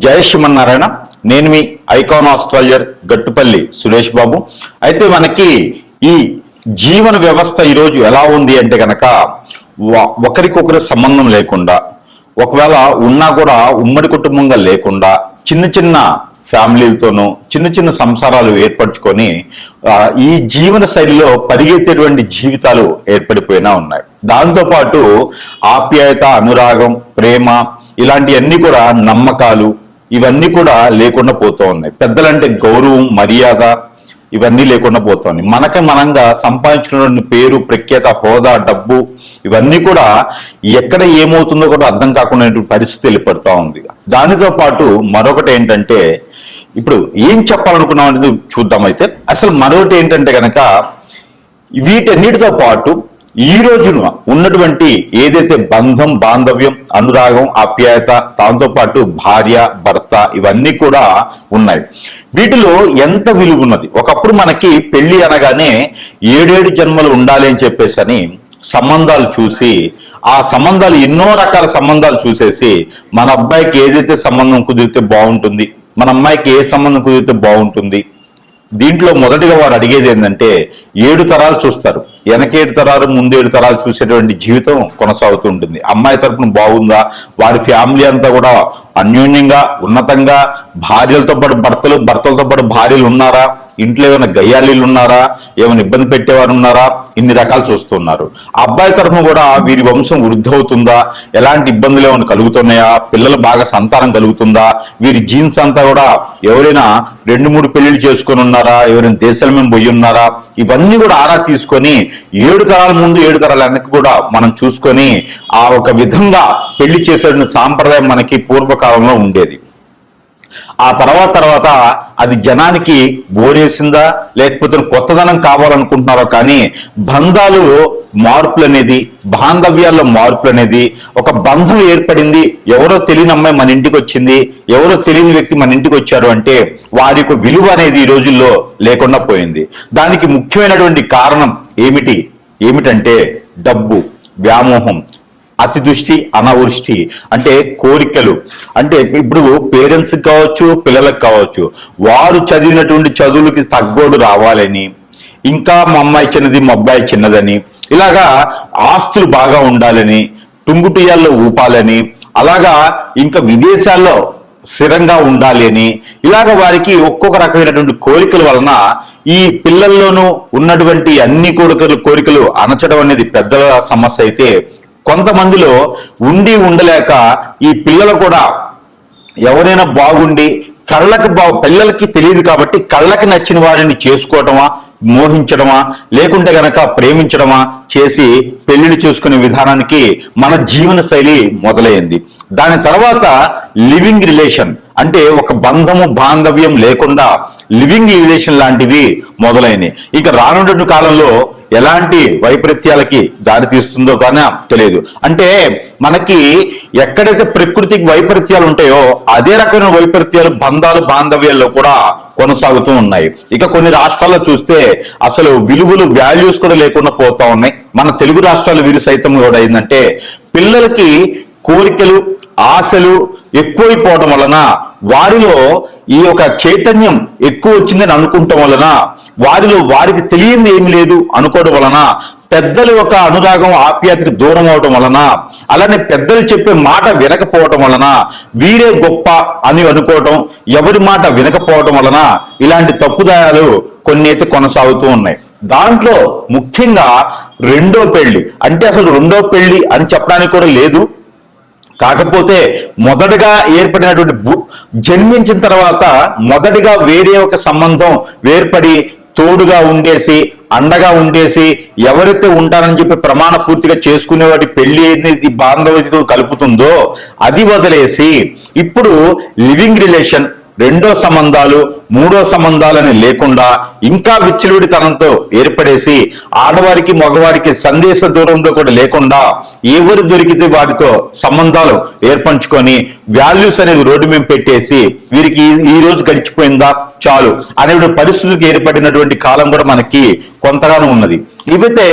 జయ శ్రీమన్నారాయణ. నేను మీ icon astrologer Gattupalli Suresh Babu. అయితే మనకి ఈ జీవన వ్యవస్థ ఈరోజు ఎలా ఉంది అంటే కనుక ఒకరికొకరి సంబంధం లేకుండా, ఒకవేళ ఉన్నా కూడా ఉమ్మడి కుటుంబంగా లేకుండా చిన్న చిన్న ఫ్యామిలీలతోనూ చిన్న చిన్న సంసారాలు ఏర్పరచుకొని ఈ జీవన శైలిలో పరిగెత్తేటువంటి జీవితాలు ఏర్పడిపోయినా ఉన్నాయి. దాంతోపాటు ఆప్యాయత, అనురాగం, ప్రేమ ఇలాంటివన్నీ కూడా, నమ్మకాలు ఇవన్నీ కూడా లేకుండా పోతూ ఉన్నాయి. పెద్దలంటే గౌరవం, మర్యాద ఇవన్నీ లేకుండా పోతుంది. మనంగా సంపాదించుకున్న పేరు, ప్రఖ్యాత, హోదా, డబ్బు ఇవన్నీ కూడా ఎక్కడ ఏమవుతుందో కూడా అర్థం కాకుండా పరిస్థితి ఏర్పడుతూ ఉంది. దానితో పాటు మరొకటి ఏంటంటే, ఇప్పుడు ఏం చెప్పాలనుకున్నాం అనేది చూద్దాం. అయితే అసలు మరొకటి ఏంటంటే కనుక, వీటన్నిటితో పాటు ఈ రోజున ఉన్నటువంటి ఏదైతే బంధం, బాంధవ్యం, అనురాగం, ఆప్యాయత, దాంతో పాటు భార్య, భర్త ఇవన్నీ కూడా ఉన్నాయి. వీటిలో ఎంత విలువ ఉన్నది. ఒకప్పుడు మనకి పెళ్లి అనగానే 7 జన్మలు ఉండాలి అని చెప్పేసి అని సంబంధాలు చూసి, ఆ సంబంధాలు ఎన్నో రకాల సంబంధాలు చూసేసి మన అబ్బాయికి ఏదైతే సంబంధం కుదిరితే బాగుంటుంది, మన అమ్మాయికి ఏ సంబంధం కుదిరితే బాగుంటుంది. దీంట్లో మొదటిగా వారు అడిగేది ఏంటంటే 7 తరాలు చూస్తారు. వెనక 7 తరాలు, ముందు 7 తరాలు చూసేటువంటి జీవితం కొనసాగుతూ ఉంటుంది. అమ్మాయి తరపున బాగుందా, వారి ఫ్యామిలీ అంతా కూడా అన్యోన్యంగా, ఉన్నతంగా, భార్యలతో పాటు భర్తలు, భర్తలతో పాటు భార్యలు ఉన్నారా, ఇంట్లో ఏమైనా గయ్యాలీలు ఉన్నారా, ఏమైనా ఇబ్బంది పెట్టేవారు ఉన్నారా, ఇన్ని రకాలు చూస్తున్నారు. అబ్బాయి తరఫున కూడా వీరి వంశం వృద్ధి అవుతుందా, ఎలాంటి ఇబ్బందులు ఏమైనా కలుగుతున్నాయా, పిల్లలు బాగా సంతానం కలుగుతుందా, వీరి జీన్స్ అంతా కూడా ఎవరైనా 2-3 పెళ్లిళ్ళు చేసుకొని ఉన్నారా, ఎవరైనా దేశాల మీద పోయి ఉన్నారా, ఇవన్నీ కూడా ఆరా తీసుకొని 7 తరాల ముందు 7 తరాల వెనక్కి కూడా మనం చూసుకొని ఆ ఒక విధంగా పెళ్లి చేసే సాంప్రదాయం మనకి పూర్వకాలంలో ఉండేది. ఆ తర్వాత అది జనానికి బోరేసిందా, లేకపోతే కొత్తదనం కావాలనుకుంటున్నారో కానీ బంధాలు మార్పులు అనేది, బాంధవ్యాల్లో మార్పులు అనేది, ఒక బంధం ఏర్పడింది, ఎవరో తెలియని అమ్మాయి మన ఇంటికి వచ్చింది, ఎవరో తెలియని వ్యక్తి మన ఇంటికి వచ్చారు అంటే వారి యొక్క విలువ అనేది ఈ రోజుల్లో లేకుండా పోయింది. దానికి ముఖ్యమైనటువంటి కారణం ఏమిటంటే డబ్బు, వ్యామోహం, అతి దృష్టి, అనావృష్టి, అంటే కోరికలు. అంటే ఇప్పుడు పేరెంట్స్ కావచ్చు, పిల్లలకు కావచ్చు, వారు చదివినటువంటి చదువులకి తగ్గోడు రావాలని, ఇంకా మా అమ్మాయి చిన్నది, మా అబ్బాయి చిన్నదని, ఇలాగా ఆస్తులు బాగా ఉండాలని, టుంగుటియాల్లో ఊపాలని, అలాగా ఇంకా విదేశాల్లో స్థిరంగా ఉండాలి అని, ఇలాగ వారికి ఒక్కొక్క రకమైనటువంటి కోరికల వలన ఈ పిల్లల్లోనూ ఉన్నటువంటి అన్ని కోరికలు అణచడం అనేది పెద్దల సమస్య అయితే, కొంతమందిలో ఉండలేక ఈ పిల్లలు కూడా ఎవరైనా బాగుండి పిల్లలకి తెలియదు కాబట్టి కళ్ళకి నచ్చిన వారిని చేసుకోవటమా, మోహించడమా, లేకుంటే గనక ప్రేమించడమా చేసి పెళ్లిళ్ళు చేసుకునే విధానానికి మన జీవన శైలి మొదలైంది. దాని తర్వాత లివింగ్ రిలేషన్, అంటే ఒక బంధము, బాంధవ్యం లేకుండా లివింగ్ రిలేషన్ లాంటివి మొదలైనవి. ఇక రానున్న కాలంలో ఎలాంటి వైపరీత్యాలకి దారి తీస్తుందో కానీ తెలియదు. అంటే మనకి ఎక్కడైతే ప్రకృతికి వైపరీత్యాలు ఉంటాయో అదే రకమైన వైపరీత్యాలు బంధాలు, బాంధవ్యాల్లో కూడా కొనసాగుతూ ఉన్నాయి. ఇక కొన్ని రాష్ట్రాల్లో చూస్తే అసలు విలువలు, వాల్యూస్ కూడా లేకుండా పోతా ఉన్నాయి. మన తెలుగు రాష్ట్రాల వీరి సైతం కూడా ఏంటంటే పిల్లలకి కోరికలు, ఆశలు ఎక్కువైపోవడం వలన, వారిలో ఈ యొక్క చైతన్యం ఎక్కువ వచ్చిందని అనుకుంటాం వలన, వారికి తెలియంది ఏమి లేదు అనుకోవడం వలన, పెద్దల యొక్క అనురాగం, ఆప్యాయతకి దూరం అవడం వలన, అలానే పెద్దలు చెప్పే మాట వినకపోవటం వలన, వీరే గొప్ప అని అనుకోవటం, ఎవరి మాట వినకపోవటం వలన ఇలాంటి తప్పుదాయాలు కొన్ని అయితే కొనసాగుతూ ఉన్నాయి. దాంట్లో ముఖ్యంగా రెండో పెళ్లి, అంటే అసలు రెండో పెళ్లి అని చెప్పడానికి కూడా లేదు. కాకపోతే మొదటగా ఏర్పడినటువంటి జన్మించిన తర్వాత మొదటిగా వేరే ఒక సంబంధం ఏర్పడి తోడుగా ఉండేసి, అండగా ఉండేసి, ఎవరైతే ఉంటారని చెప్పి ప్రమాణ పూర్తిగా చేసుకునే వాటి పెళ్లి అనేది బాంధవ్యతతో కలుపుతుందో అది వదిలేసి ఇప్పుడు లివింగ్ రిలేషన్, రెండో సంబంధాలు, మూడో సంబంధాలని లేకుండా ఇంకా విచ్చలవిడితనంతో ఏర్పడేసి ఆడవారికి, మగవారికి సందేశ దూరంలో కూడా లేకుండా ఎవరు దొరికితే వారితో సంబంధాలు ఏర్పంచుకొని వాల్యూస్ అనేది రోడ్డు మీద పెట్టేసి వీరికి ఈ రోజు గడిచిపోయిందా, చాలు అనే పరిస్థితులకు ఏర్పడినటువంటి కాలం కూడా మనకి కొంతగానో ఉన్నది. ఇవైతే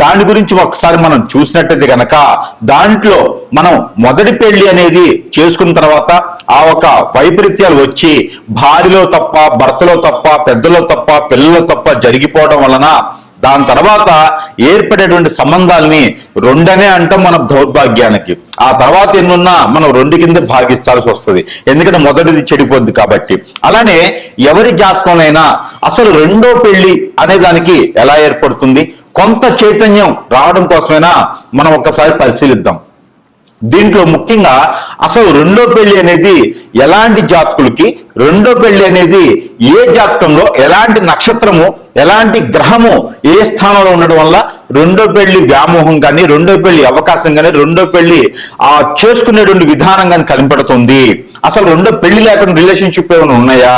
దాని గురించి ఒకసారి మనం చూసినట్టయితే కనుక దాంట్లో మనం మొదటి పెళ్లి అనేది చేసుకున్న తర్వాత ఆ ఒక వైపరీత్యాలు వచ్చి భార్యలో తప్ప, భర్తలో తప్ప, పెద్దలో తప్ప, పిల్లలో తప్ప జరిగిపోవడం వలన దాని తర్వాత ఏర్పడేటువంటి సంబంధాలని రెండనే అంటాం మన దౌర్భాగ్యానికి. ఆ తర్వాత ఎన్నున్నా మనం రెండు కింద భాగిస్తాల్సి వస్తుంది, ఎందుకంటే మొదటిది చెడిపోద్ది కాబట్టి. అలానే ఎవరి జాతకంలోనైనా అసలు రెండో పెళ్లి అనే దానికి ఎలా ఏర్పడుతుంది, కొంత చైతన్యం రావడం కోసమైనా మనం ఒక్కసారి పరిశీలిద్దాం. దీంట్లో ముఖ్యంగా అసలు రెండో పెళ్లి అనేది ఎలాంటి జాతకులకి, రెండో పెళ్లి అనేది ఏ జాతకంలో ఎలాంటి నక్షత్రము, ఎలాంటి గ్రహము ఏ స్థానంలో ఉండడం వల్ల రెండో పెళ్లి వ్యామోహం కానీ, రెండో పెళ్లి అవకాశం కానీ, రెండో పెళ్లి చేసుకునేటువంటి విధానం కానీ కనిపెడుతుంది. అసలు రెండో పెళ్లి లేకుండా రిలేషన్షిప్ ఏమైనా ఉన్నాయా,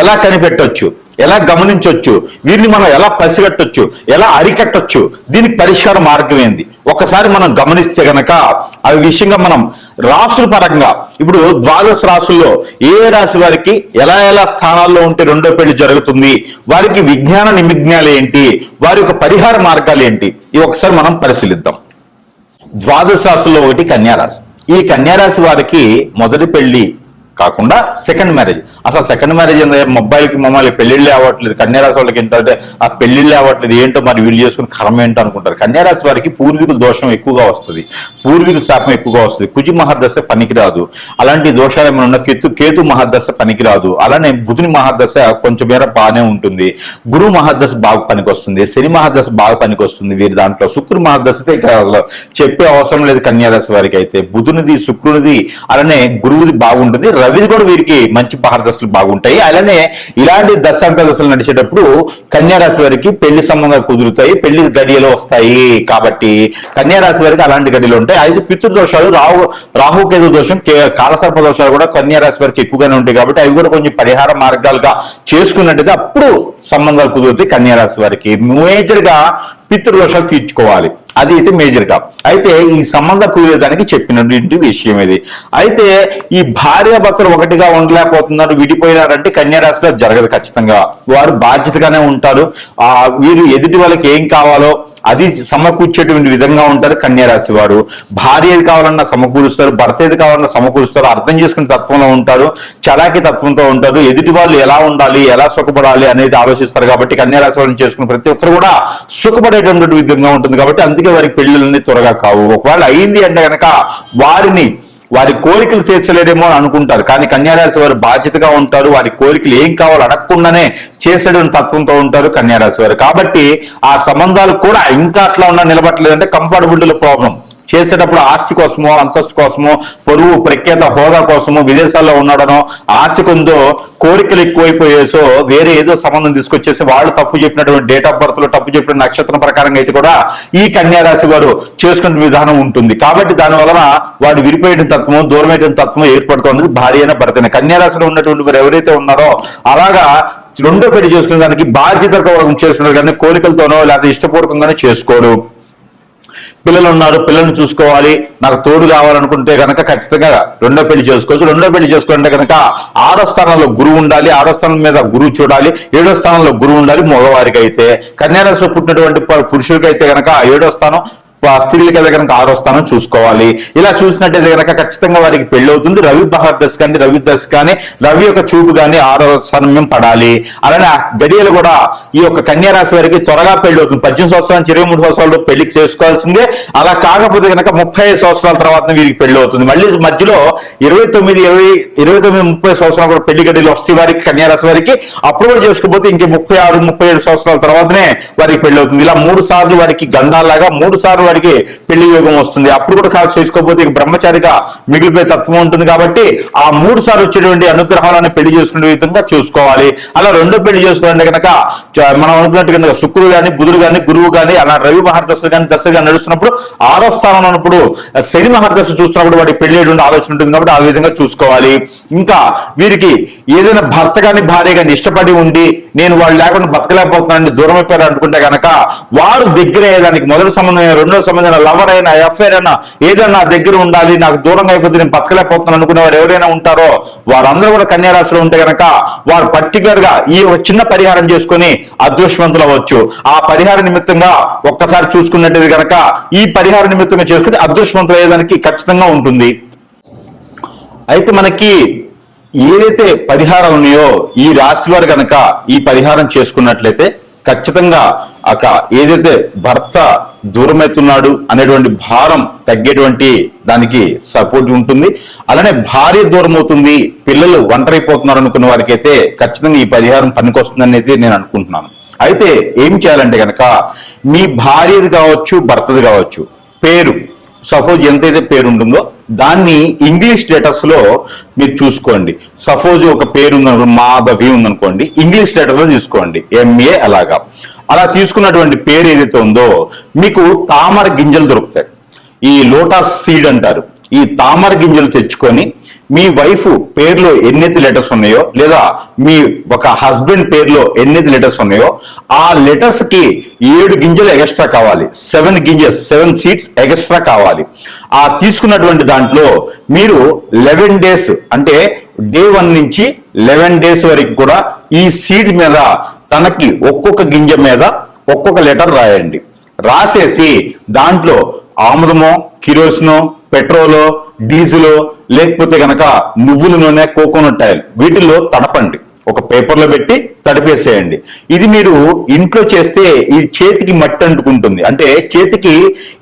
ఎలా కనిపెట్టొచ్చు, ఎలా గమనించవచ్చు, వీరిని మనం ఎలా పసిగట్టొచ్చు, ఎలా అరికట్టొచ్చు, దీనికి పరిష్కార మార్గం ఏంది ఒకసారి మనం గమనిస్తే గనక ఆ విషయంగా మనం రాసుల పరంగా ఇప్పుడు ద్వాదశ రాసుల్లో ఏ రాశి వారికి ఎలా ఎలా స్థానాల్లో ఉంటే రెండో పెళ్లి జరుగుతుంది, వారికి విజ్ఞాన నిమిజ్ఞాలు ఏంటి, వారి యొక్క పరిహార మార్గాలు ఏంటి, ఇవి ఒకసారి మనం పరిశీలిద్దాం. ద్వాదశ రాశుల్లో ఒకటి కన్యారాశి. ఈ కన్యారాశి వారికి మొదటి పెళ్లి కాకుండా సెకండ్ మ్యారేజ్. అసలు సెకండ్ మ్యారేజ్ మొబైల్కి మమ్మల్ని పెళ్లిళ్ళే అవ్వట్లేదు, కన్యారాశి వాళ్ళకి ఏంటంటే ఆ పెళ్లిళ్ళే అవ్వట్లేదు, ఏంటో మరి వీళ్ళు చేసుకుని కర్మ ఏంటో అనుకుంటారు. కన్యారాశి వారికి పూర్వీకుల దోషం ఎక్కువగా వస్తుంది, పూర్వీకుల శాపం ఎక్కువగా వస్తుంది. కుజి మహాదశ పనికిరాదు, అలాంటి దోషాలు ఏమైనా ఉన్న కేతు మహాదశ పనికిరాదు. అలానే బుధుని మహాదశ కొంచెం మేర బాగానే ఉంటుంది, గురు మహాదశ బాగా పనికి వస్తుంది, శని మహాదశ బాగా పనికి వస్తుంది. వీరి దాంట్లో శుక్రు మహాదశ చెప్పే అవసరం లేదు కన్యారాశి వారికి. అయితే బుధునిది, శుక్రునిది, అలానే గురువుది బాగుంటుంది, రవిది కూడా వీరికి మంచి పహారదశలు బాగుంటాయి. అలానే ఇలాంటి దశాంతదశలు నడిచేటప్పుడు కన్యారాశి వారికి పెళ్లి సంబంధాలు కుదురుతాయి, పెళ్లి గడియలు వస్తాయి. కాబట్టి కన్యారాశి వారికి అలాంటి గడియలు ఉంటాయి. అయితే పితృదోషాలు, రాహుకేతు దోషం, కాలసర్ప దోషాలు కూడా కన్యారాశి వారికి ఎక్కువగానే ఉంటాయి. కాబట్టి అవి కూడా కొంచెం పరిహార మార్గాలుగా చేసుకున్నట్టుగా అప్పుడు సంబంధాలు కుదురుతాయి. కన్యారాశి వారికి మేజర్ గా పితృదోషాలు తీర్చుకోవాలి, అది అయితే మేజర్ గా. అయితే ఈ సంబంధం కుదిరేదానికి చెప్పినటువంటి విషయం ఇది. అయితే ఈ భార్య భర్తలు ఒకటిగా ఉండలేకపోతున్నారు, విడిపోయినారంటే కన్యారాశిలో జరగదు. ఖచ్చితంగా వారు బాధ్యతగానే ఉంటారు. వీరు ఎదుటి వాళ్ళకి ఏం కావాలో అది సమకూర్చేటువంటి విధంగా ఉంటారు కన్యారాశి వారు. భార్య ఏది కావాలన్నా సమకూరుస్తారు, భర్త ఏది కావాలన్నా సమకూరుస్తారు, అర్థం చేసుకునే తత్వంలో ఉంటారు, చలాకి తత్వంతో ఉంటారు. ఎదుటి వాళ్ళు ఎలా ఉండాలి, ఎలా సుఖపడాలి అనేది ఆలోచిస్తారు. కాబట్టి కన్యారాశి వాళ్ళని చేసుకున్న ప్రతి ఒక్కరు కూడా సుఖపడేటువంటి విధంగా ఉంటుంది. కాబట్టి అందుకే వారికి పెళ్లిళ్ళని త్వరగా కావు. ఒకవేళ అయింది అంటే కనుక వారి కోరికలు తీర్చలేదేమో అని అనుకుంటారు. కానీ కన్యారాశి వారు బాధ్యతగా ఉంటారు, వారి కోరికలు ఏం కావాలో అడగకుండానే చేసేటువంటి తత్వంతో ఉంటారు కన్యారాశి వారు. కాబట్టి ఆ సంబంధాలు కూడా ఇంకా అట్లా ఉన్నా నిలబట్టలేదంటే కంపాటబిలిటీలో ప్రాబ్లం. చేసేటప్పుడు ఆస్తి కోసమో, అంతస్తు కోసమో, పొరుగు ప్రఖ్యాత హోదా కోసమో, విదేశాల్లో ఉన్నాడనో, ఆస్తి కొందో, కోరికలు ఎక్కువైపోయేసో వేరే ఏదో సంబంధం తీసుకొచ్చేసి వాళ్ళు తప్పు చెప్పినటువంటి డేట్ ఆఫ్ బర్త్ లో తప్పు చెప్పిన నక్షత్రం ప్రకారంగా అయితే కూడా ఈ కన్యారాశి వారు చేసుకునే విధానం ఉంటుంది. కాబట్టి దాని వలన వాడు విరిపోయేటువంటి తత్వము, దూరమైనటువంటి తత్వం ఏర్పడుతున్నది భార్య అయినా భర్త అయినా. కన్యారాశిలో ఉన్నటువంటి వారు ఎవరైతే ఉన్నారో అలాగా రెండో పెళ్లి చేసుకునే దానికి బాధ్యతగా చేసుకున్నారు, కానీ కోరికలతోనో లేకపోతే ఇష్టపూర్వకంగానే చేసుకోరు. పిల్లలు ఉన్నారు, పిల్లల్ని చూసుకోవాలి, నాకు తోడు కావాలనుకుంటే కనుక ఖచ్చితంగా రెండో పెళ్లి చేసుకోవచ్చు. రెండో పెళ్లి చేసుకుంటే కనుక 6వ స్థానంలో గురువు ఉండాలి, 6వ స్థానం మీద గురువు చూడాలి, 7వ స్థానంలో గురువు ఉండాలి. మగవారికి అయితే, కన్యారాశిలో పుట్టినటువంటి పురుషులకి అయితే కనుక 7వ స్థానం, స్త్రీలకి అయితే కనుక 6వ స్థానం చూసుకోవాలి. ఇలా చూసినట్టయితే కనుక ఖచ్చితంగా వారికి పెళ్లి అవుతుంది. రవి మహాదశ కానీ, రవి దశ కానీ, రవి యొక్క చూపు కానీ 6వ స్థానం పడాలి. అలానే గడియలు కూడా ఈ యొక్క కన్యారాశి వారికి త్వరగా పెళ్లి అవుతుంది. 18 సంవత్సరాల నుంచి 23 సంవత్సరాలు పెళ్లి చేసుకోవాల్సిందే. అలా కాకపోతే కనుక 35 సంవత్సరాల తర్వాత వీరికి పెళ్లి అవుతుంది. మళ్ళీ మధ్యలో 29, 30 సంవత్సరాలు కూడా పెళ్లి గడియలు వస్తాయి వారికి కన్యారాశి వారికి. అప్పుడు కూడా చేసుకోకపోతే ఇంకే 36, 37 సంవత్సరాల తర్వాతనే వారికి పెళ్లి అవుతుంది. ఇలా 3 సార్లు వారికి గండాలాగా 3 సార్లు వారికి పెళ్లి యోగం వస్తుంది. అప్పుడు కూడా కాదు చేసుకోకపోతే బ్రహ్మచారిగా మిగిలిపోయే తత్వం ఉంటుంది. కాబట్టి ఆ 3 సార్లు వచ్చేటువంటి అనుగ్రహాలను పెళ్లి చేసుకునే విధంగా చూసుకోవాలి. అలా రెండో పెళ్లి చేసుకోవాలంటే కనుక మనం అనుకున్నట్టు కనుక శుక్రుడు కానీ, బుధుడు కానీ, గురువు కానీ, అలా రవి మహర్దశ కానీ, దశ కానీ నడుస్తున్నప్పుడు 6వ స్థానంలో ఉన్నప్పుడు శని మహర్దశ చూస్తున్నప్పుడు వాడికి పెళ్లి ఆలోచన ఉంటుంది. కాబట్టి ఆ విధంగా చూసుకోవాలి. ఇంకా వీరికి ఏదైనా భర్త కానీ, భార్య కానీ ఇష్టపడి ఉండి నేను వాళ్ళు లేకుండా బతకలేకపోతున్నానని దూరం అయిపోయారు అనుకుంటే కనుక వారు దగ్గర అయ్యేదానికి మొదటి సంబంధం రెండో సంబంధించిన లవర్ అయినా ఎఫ్ఐఆర్ అయినా ఏదైనా నా దగ్గర ఉండాలి, నాకు దూరంగా అయిపోతే నేను బతకలేకపోతున్నాను అనుకునే వారు ఎవరైనా ఉంటారో వారందరూ కూడా కన్యా రాశిలో ఉంటే కనుక వారు పర్టికులర్ గా ఈ ఒక చిన్న పరిహారం చేసుకుని అదృష్టవంతులు అవ్వచ్చు. ఆ పరిహార నిమిత్తంగా ఒక్కసారి చూసుకున్నట్టు కనుక ఈ పరిహార నిమిత్తంగా చేసుకుంటే అదృష్టవంతులు అయ్యేదానికి ఖచ్చితంగా ఉంటుంది. అయితే మనకి ఏదైతే పరిహారాలు ఉన్నాయో ఈ రాశి వారు కనుక ఈ పరిహారం చేసుకున్నట్లయితే ఖచ్చితంగా ఏదైతే భర్త దూరమవుతున్నాడు అనేటువంటి భారం తగ్గేటువంటి దానికి సపోర్ట్ ఉంటుంది. అలానే భార్య దూరం అవుతుంది, పిల్లలు ఒంటరైపోతున్నారు అనుకున్న వారికి అయితే ఖచ్చితంగా ఈ పరిహారం పనికొస్తుందని అయితే నేను అనుకుంటున్నాను. అయితే ఏం చేయాలంటే కనుక మీ భార్యది కావచ్చు భర్తది కావచ్చు పేరు సపోజ్ ఎంతైతే పేరు ఉంటుందో దాన్ని ఇంగ్లీష్ లెటర్స్ లో మీరు చూసుకోండి. సపోజ్ ఒక పేరు ఉందనుకో మాధవి ఉందనుకోండి, ఇంగ్లీష్ లెటర్స్ లో తీసుకోండి MA. అలా తీసుకున్నటువంటి పేరు ఏదైతే ఉందో మీకు తామర గింజలు దొరుకుతాయి, ఈ లోటస్ సీడ్ అంటారు. ఈ తామర గింజలు తెచ్చుకొని మీ వైఫ్ పేరులో ఎన్నైతే లెటర్స్ ఉన్నాయో లేదా మీ ఒక హస్బెండ్ పేరులో ఎన్నైతే లెటర్స్ ఉన్నాయో ఆ లెటర్స్ కి 7 గింజలు ఎక్స్ట్రా కావాలి, 7 సీడ్స్ ఎక్స్ట్రా కావాలి. ఆ తీసుకున్నటువంటి దాంట్లో మీరు 11 డేస్ అంటే డే 1 నుంచి 11 డేస్ వరకు కూడా ఈ సీడ్ మీద తనకి ఒక్కొక్క గింజ మీద ఒక్కొక్క లెటర్ రాయండి. రాసేసి దాంట్లో ఆముదమో కిరోసినో పెట్రోలో డీజిలో లేకపోతే గనక నువ్వుల నూనె కోకోనట్ ఆయిల్ వీటిల్లో తడపండి, ఒక పేపర్లో పెట్టి తడిపేసేయండి. ఇది మీరు ఇంట్లో చేస్తే ఈ చేతికి మట్టి అంటుకుంటుంది, అంటే చేతికి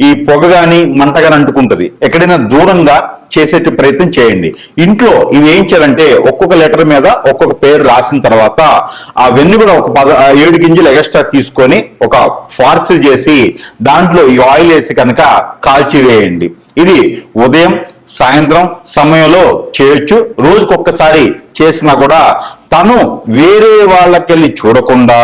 ఈ పొగ గాని మంట గాని అంటుకుంటుంది. ఎక్కడైనా దూరంగా చేసే ప్రయత్నం చేయండి. ఇంట్లో ఇవి ఏం చేయాలంటే ఒక్కొక్క లెటర్ మీద ఒక్కొక్క పేరు రాసిన తర్వాత అవన్నీ కూడా ఒక 7 గింజలు ఎక్స్ట్రా తీసుకొని ఒక పార్సిల్ చేసి దాంట్లో ఈ ఆయిల్ వేసి కనుక కాల్చివేయండి. ఇది ఉదయం సాయంత్రం సమయంలో చేయొచ్చు. రోజుకొక్కసారి చేసినా కూడా తను వేరే వాళ్ళకెళ్ళి చూడకుండా,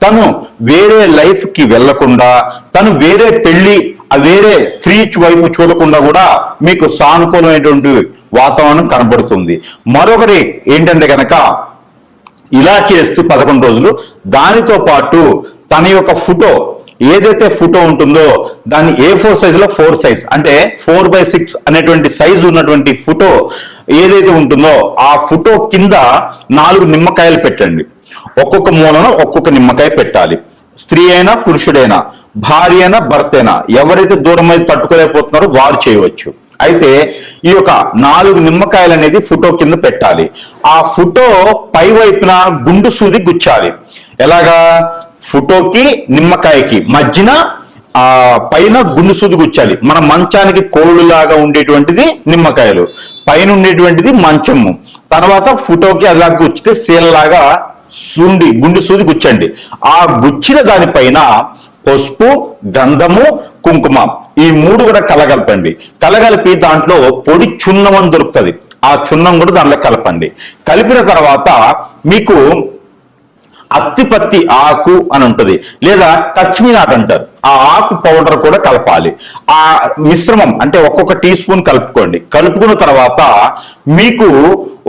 తను వేరే లైఫ్ కి వెళ్లకుండా, తను వేరే పెళ్లి వేరే స్త్రీ వైపు చూడకుండా కూడా మీకు సానుకూలమైనటువంటి వాతావరణం కనబడుతుంది. మరొకటి ఏంటంటే కనుక ఇలా చేస్తూ 11 రోజులు దానితో పాటు తన యొక్క ఫోటో ఏదైతే ఫోటో ఉంటుందో దాన్ని A4 సైజులో 4 సైజ్ అంటే 4/6 అనేటువంటి సైజు ఉన్నటువంటి ఫోటో ఏదైతే ఉంటుందో ఆ ఫోటో కింద 4 నిమ్మకాయలు పెట్టండి. ఒక్కొక్క మూలను ఒక్కొక్క నిమ్మకాయ పెట్టాలి. స్త్రీ అయినా పురుషుడైనా భార్య అయినా భర్త అయినా ఎవరైతే దూరం అయితే తట్టుకోలేకపోతున్నారో వారు చేయవచ్చు. అయితే ఈ యొక్క 4 నిమ్మకాయలు అనేది ఫోటో కింద పెట్టాలి. ఆ ఫోటో పై వైపున గుండు సూది గుచ్చాలి. ఎలాగా? ఫోటోకి నిమ్మకాయకి మధ్యన పైన గుండు సూది గుచ్చాలి. మన మంచానికి కోళ్ళులాగా ఉండేటువంటిది నిమ్మకాయలు, పైన ఉండేటువంటిది మంచము. తర్వాత ఫోటోకి అలా గుచ్చితే శీలలాగా గుండు సూది గుచ్చండి. ఆ గుచ్చిన దానిపైన పసుపు, గంధము, కుంకుమ ఈ 3 కూడా కలగలపండి. కలగలిపి దాంట్లో పొడి చున్నం అని దొరుకుతుంది, ఆ చున్నం కూడా దాంట్లో కలపండి. కలిపిన తర్వాత మీకు అత్తిపత్తి ఆకు అని ఉంటుంది, లేదా టచ్మినాట్ అంటారు, ఆ ఆకు పౌడర్ కూడా కలపాలి. ఆ మిశ్రమం అంటే ఒక్కొక్క టీ స్పూన్ కలుపుకోండి. కలుపుకున్న తర్వాత మీకు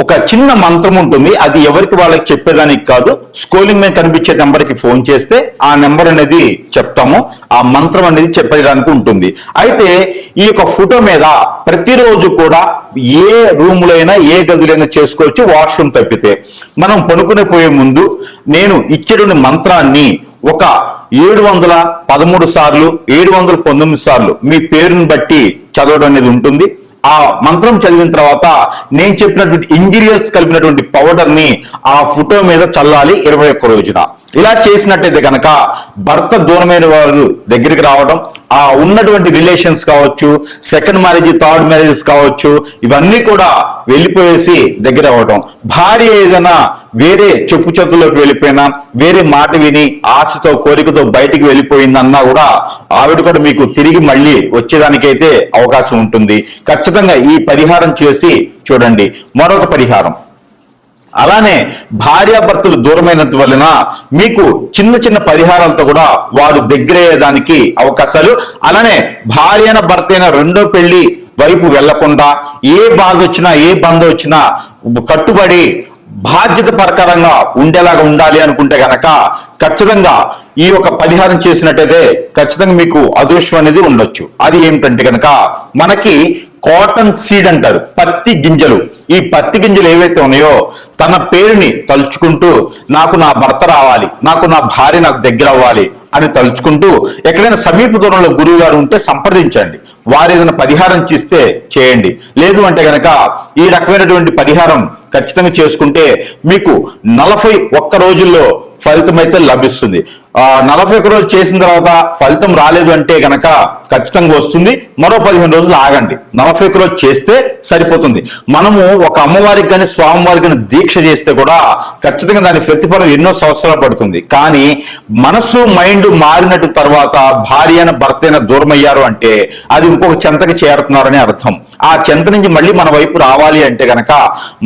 ఒక చిన్న మంత్రం ఉంటుంది, అది ఎవరికి వాళ్ళకి చెప్పేదానికి కాదు, స్క్రోలింగ్ మీద కనిపించే నెంబర్కి ఫోన్ చేస్తే ఆ నెంబర్ అనేది చెప్తాము, ఆ మంత్రం అనేది చెప్పడానికి ఉంటుంది. అయితే ఈ యొక్క ఫోటో మీద ప్రతిరోజు కూడా ఏ రూములో అయినా ఏ గదిలో చేసుకోవచ్చు, వాష్రూమ్ తప్పితే. మనం పడుకునే పోయే ముందు నేను ఇచ్చేటువంటి మంత్రాన్ని ఒక 713 సార్లు 719 సార్లు మీ పేరుని బట్టి చదవడం అనేది ఉంటుంది. ఆ మంత్రం చదివిన తర్వాత నేను చెప్పినటువంటి ఇంగ్రీడియంట్స్ కలిపినటువంటి పౌడర్ ని ఆ ఫోటో మీద చల్లాలి 21 రోజున. ఇలా చేసినట్టయితే కనుక భర్త దూరమైన వారు దగ్గరికి రావడం, ఆ ఉన్నటువంటి రిలేషన్స్ కావచ్చు, సెకండ్ మ్యారేజ్ థర్డ్ మ్యారేజెస్ కావచ్చు, ఇవన్నీ కూడా వెళ్ళిపోయేసి దగ్గర అవ్వడం. భార్య ఏదైనా వేరే చెప్పు చెప్పులోకి వెళ్ళిపోయినా, వేరే మాట విని ఆశతో కోరికతో బయటికి వెళ్ళిపోయిందన్నా కూడా ఆవిడ కూడా మీకు తిరిగి మళ్ళీ వచ్చేదానికైతే అవకాశం ఉంటుంది. ఖచ్చితంగా ఈ పరిహారం చేసి చూడండి. మరొక పరిహారం, అలానే భార్యాభర్తలు దూరమైనంత వలన మీకు చిన్న చిన్న పరిహారాలతో కూడా వారు దగ్గరయ్యేదానికి అవకాశాలు. అలానే భార్య అయిన భర్త అయిన రెండో పెళ్లి వైపు వెళ్లకుండా ఏ బాధ వచ్చినా ఏ బంధం వచ్చినా కట్టుబడి బాధ్యత ప్రకారంగా ఉండేలాగా ఉండాలి అనుకుంటే గనక ఖచ్చితంగా ఈ యొక్క పరిహారం చేసినట్టయితే ఖచ్చితంగా మీకు అదృష్టం అనేది ఉండొచ్చు. అది ఏమిటంటే గనక మనకి కాటన్ సీడ్ అంటారు, పత్తి గింజలు. ఈ పత్తి గింజలు ఏవైతే ఉన్నాయో తన పేరుని తలుచుకుంటూ నాకు నా భర్త రావాలి, నాకు నా భార్య నాకు దగ్గర అవ్వాలి అని తలుచుకుంటూ ఎక్కడైనా సమీప దూరంలో గురువు గారు ఉంటే సంప్రదించండి. వారు ఏదైనా పరిహారం చేస్తే చేయండి. లేదు అంటే గనక ఈ రకమైనటువంటి పరిహారం ఖచ్చితంగా చేసుకుంటే మీకు 41 రోజుల్లో ఫలితం అయితే లభిస్తుంది. 41 రోజులు చేసిన తర్వాత ఫలితం రాలేదు అంటే గనక ఖచ్చితంగా వస్తుంది. మరో 15 రోజులు ఆగండి. 41 రోజులు చేస్తే సరిపోతుంది. మనము ఒక అమ్మవారికి కానీ స్వామివారికి కానీ దీక్ష చేస్తే కూడా ఖచ్చితంగా దాని ప్రతిఫలం ఎన్నో సంవత్సరాలు పడుతుంది. కానీ మనసు మైండ్ మారినట్టు తర్వాత భార్య అయిన భర్త అయినా దూరం అయ్యారు అంటే అది ఇంకొక చెంతకి చేరుతున్నారని అర్థం. ఆ చెంత నుంచి మళ్ళీ మన వైపు రావాలి అంటే గనక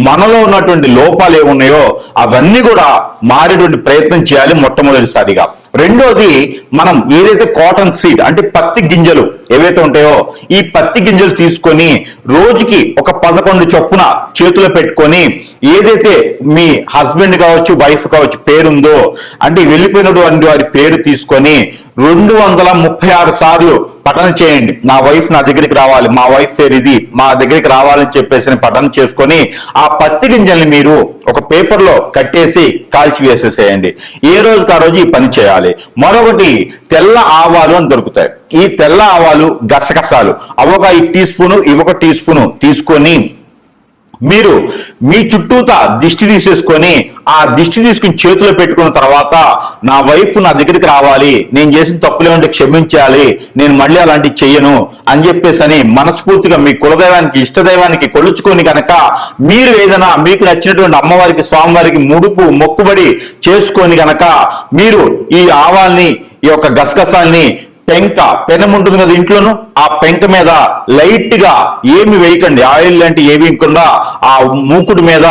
మనలో ఉన్నటువంటి లోపాలు ఏమున్నాయో అవన్నీ కూడా మారేటువంటి ప్రయత్నం చేయాలి మొట్టమొదటిసారిగా. రెండోది, మనం ఏదైతే కాటన్ సీడ్ అంటే పత్తి గింజలు ఏవైతే ఉంటాయో ఈ పత్తి గింజలు తీసుకొని రోజుకి ఒక 11 చొప్పున చేతిలో పెట్టుకొని ఏదైతే మీ హస్బెండ్ కావచ్చు వైఫ్ కావచ్చు పేరుందో అంటే వెళ్ళిపోయినటువంటి వారి పేరు తీసుకొని 236 సార్లు పఠన చేయండి. నా వైఫ్ నా దగ్గరికి రావాలి, మా వైఫ్ పేరు ఇది, మా దగ్గరికి రావాలని చెప్పేసి పఠన చేసుకొని ఆ పత్తి గింజల్ని మీరు ఒక పేపర్లో కట్టేసి కాల్చి వేసేసేయండి. ఏ రోజుకి ఆ రోజు ఈ పని చేయాలి. మరొకటి, తెల్ల ఆవాలు అని దొరుకుతాయి. ఈ తెల్ల ఆవాలు గసగసాలు అవొక 1 టీ స్పూను ఇవొక టీ స్పూను తీసుకొని మీరు మీ చుట్టూతా దిష్టి తీసేసుకొని ఆ దిష్టి తీసుకుని చేతిలో పెట్టుకున్న తర్వాత నా వైపు నా దగ్గరికి రావాలి, నేను చేసిన తప్పులేమంటే క్షమించాలి, నేను మళ్ళీ అలాంటివి చెయ్యను అని చెప్పేసి అని మనస్ఫూర్తిగా మీ కులదైవానికి ఇష్టదైవానికి కొలుచుకొని కనుక మీరు ఏదైనా మీకు నచ్చినటువంటి అమ్మవారికి స్వామివారికి ముడుపు మొక్కుబడి చేసుకొని గనక మీరు ఈ ఆవాల్ని ఈ యొక్క గసగసాల్ని పెనం ఉంటుంది కదా ఇంట్లోను, ఆ పెంక మీద లైట్ గా ఏమి వేయకండి, ఆయిల్ లాంటి ఏమి వేయకుండా ఆ మూకుడు మీద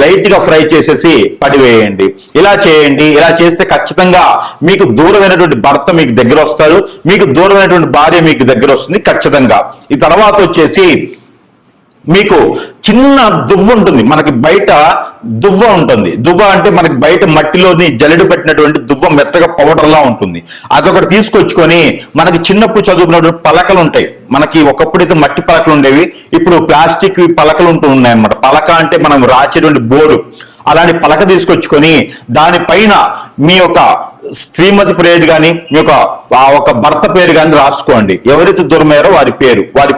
లైట్ గా ఫ్రై చేసేసి పడివేయండి. ఇలా చేయండి. ఇలా చేస్తే ఖచ్చితంగా మీకు దూరమైనటువంటి భర్త మీకు దగ్గర వస్తారు, మీకు దూరమైనటువంటి భార్య మీకు దగ్గర వస్తుంది ఖచ్చితంగా. ఈ తర్వాత వచ్చేసి మీకు చిన్న దువ్వ ఉంటుంది, మనకి బయట దువ్వ ఉంటుంది. దువ్వ అంటే మనకి బయట మట్టిలోని జల్లెడు పెట్టినటువంటి దువ్వ మెత్తగా పౌడర్లా ఉంటుంది. అదొకటి తీసుకొచ్చుకొని మనకి చిన్నప్పుడు చదువుకున్నటువంటి పలకలు ఉంటాయి. మనకి ఒకప్పుడైతే మట్టి పలకలు ఉండేవి, ఇప్పుడు ప్లాస్టిక్ పలకలు ఉంటూ ఉన్నాయి అన్నమాట. పలక అంటే మనం రాసేటువంటి బోర్డు, అలాంటి పలక తీసుకొచ్చుకొని దానిపైన మీ యొక్క శ్రీమతి పేరు కానీ మీ యొక్క ఒక భర్త పేరు కానీ రాసుకోండి. ఎవరైతే దూరమయ్యారో వారి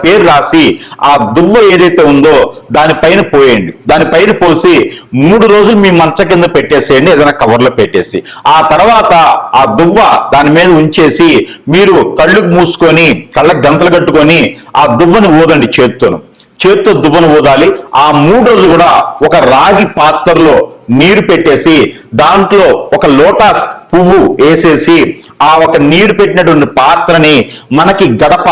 పేరు రాసి ఆ దువ్వ ఏదైతే ఉందో దానిపైన పోయండి. దానిపైన పోసి 3 రోజులు మీ మంచం కింద పెట్టేసేయండి, ఏదైనా కవర్లో పెట్టేసి. ఆ తర్వాత ఆ దువ్వ దాని మీద ఉంచేసి మీరు కళ్ళు మూసుకొని కళ్ళకు గంతలు కట్టుకొని ఆ దువ్వని ఊదండి. చేత్తో దువ్వను ఊదాలి. ఆ 3 రోజులు కూడా ఒక రాగి పాత్రలో నీరు పెట్టేసి దాంట్లో ఒక లోటస్ పువ్వు వేసేసి ఆ ఒక నీరు పెట్టినటువంటి పాత్రని మనకి గడప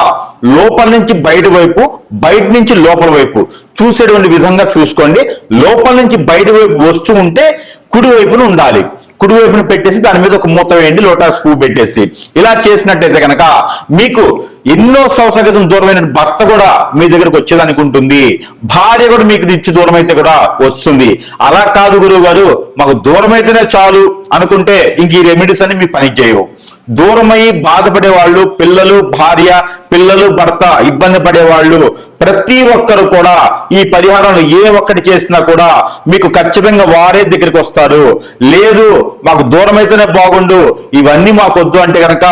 లోపల నుంచి బయట వైపు, బయట నుంచి లోపల వైపు చూసేటువంటి విధంగా చూసుకోండి. లోపల నుంచి బయట వైపు వస్తూ ఉంటే కుడి వైపున ఉండాలి. కుడివైపున పెట్టేసి దాని మీద ఒక మూత వేయండి, లోటస్ పువ్వు పెట్టేసి. ఇలా చేసినట్టయితే కనుక మీకు ఎన్నో సంవత్సరాల క్రితం దూరమైన భర్త కూడా మీ దగ్గరకు వచ్చేదానికి ఉంటుంది, భార్య కూడా మీకు నుంచి దూరం అయితే కూడా వస్తుంది. అలా కాదు గురువు గారు మాకు దూరం అయితేనే చాలు అనుకుంటే ఇంక ఈ రెమెడీస్ అని మీ పని చేయవు. దూరమయ్యి బాధపడే వాళ్ళు, పిల్లలు భార్య, పిల్లలు భర్త ఇబ్బంది పడేవాళ్ళు ప్రతి ఒక్కరు కూడా ఈ పరిహారంలో ఏ ఒక్కటి చేసినా కూడా మీకు ఖచ్చితంగా వారే దగ్గరికి వస్తారు. లేదు మాకు దూరం అయితేనే బాగుండు, ఇవన్నీ మాకు వద్దు అంటే కనుక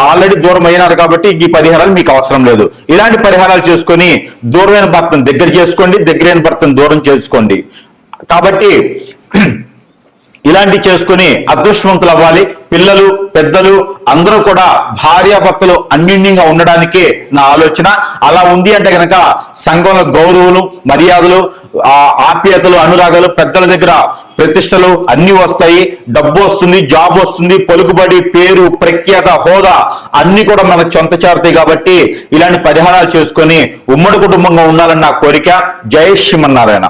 ఆల్రెడీ దూరం అయినారు కాబట్టి ఈ పరిహారాలు మీకు అవసరం లేదు. ఇలాంటి పరిహారాలు చేసుకొని దూరమైన భర్తను దగ్గర చేసుకోండి, దగ్గరైన భర్తను దూరం చేసుకోండి. కాబట్టి ఇలాంటి చేసుకుని అదృష్టవంతులు అవ్వాలి. పిల్లలు పెద్దలు అందరూ కూడా భార్యాభర్తలు అన్యోన్యంగా ఉండడానికి నా ఆలోచన. అలా ఉంది అంటే కనుక సంఘంలో గౌరవులు మర్యాదలు ఆప్యాయతలు అనురాగాలు పెద్దల దగ్గర ప్రతిష్టలు అన్ని వస్తాయి, డబ్బు వస్తుంది, జాబ్ వస్తుంది, పలుకుబడి పేరు ప్రఖ్యాత హోదా అన్ని కూడా మనకు సొంత చేరుతాయి. కాబట్టి ఇలాంటి పరిహారాలు చేసుకొని ఉమ్మడి కుటుంబంగా ఉండాలని నా కోరిక. జై శ్రీమన్నారాయణ.